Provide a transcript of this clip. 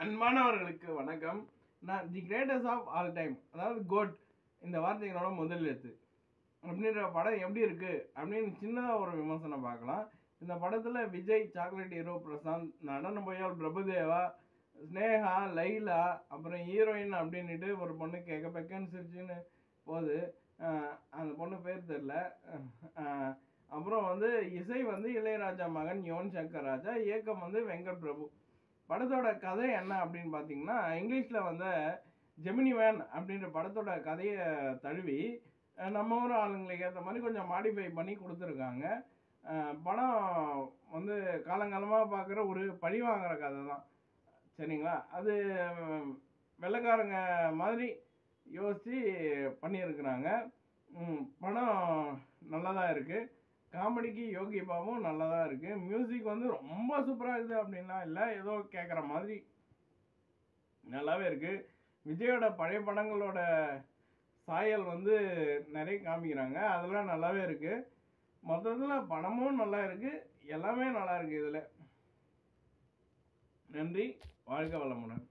அன்பானவர்களுக்கு வணக்கம். நான் the greatest of all time, அதாவது கோட், இந்த வார்த்தைகளோட முதல் எழுத்து அப்படின்ற படம் எப்படி இருக்கு அப்படின்னு சின்னதாக ஒரு விமர்சனம் பார்க்கலாம். இந்த படத்தில் விஜய், சாக்லேட் ஹீரோ பிரசாந்த், நடன புயல் பிரபுதேவா, ஸ்னேகா, லைலா, அப்புறம் ஹீரோயின் அப்படின்ட்டு ஒரு பொண்ணு கேட்க பெக்கன்னு சிரிச்சுன்னு போகுது. அந்த பொண்ணு பேர் தெரில. அப்புறம் இசை இளையராஜா மகன் யுவன் சங்கர் ராஜா, இயக்கம் வெங்கட் பிரபு. படத்தோட கதை என்ன அப்படின்னு பார்த்தீங்கன்னா, இங்கிலீஷில் ஜெமினி வேன் அப்படின்ற படத்தோட கதையை தழுவி நம்ம ஊர் ஆளுங்களுக்கு ஏற்ற மாதிரி கொஞ்சம் மாடிஃபை பண்ணி கொடுத்துருக்காங்க. படம் காலங்காலமாக பார்க்குற ஒரு பழி வாங்குற கதை தான், சரிங்களா? அது வெள்ளைக்காரங்க மாதிரி யோசித்து பண்ணியிருக்கிறாங்க. படம் நல்லா தான் இருக்குது. காமெடிக்கு யோகி பாபும் நல்லா தான் இருக்குது. மியூசிக் ரொம்ப சூப்பராக இருக்குது அப்படின்லாம் இல்லை, ஏதோ கேட்குற மாதிரி நல்லாவே இருக்குது. விஜயோட பழைய படங்களோட சாயல் நிறைய காமிக்கிறாங்க, அதெல்லாம் நல்லாவே இருக்குது. மொத்தத்தில் படமும் நல்லா இருக்குது, எல்லாமே நல்லா இருக்குது. இதில் நன்றி, வாழ்க வளமுடன்.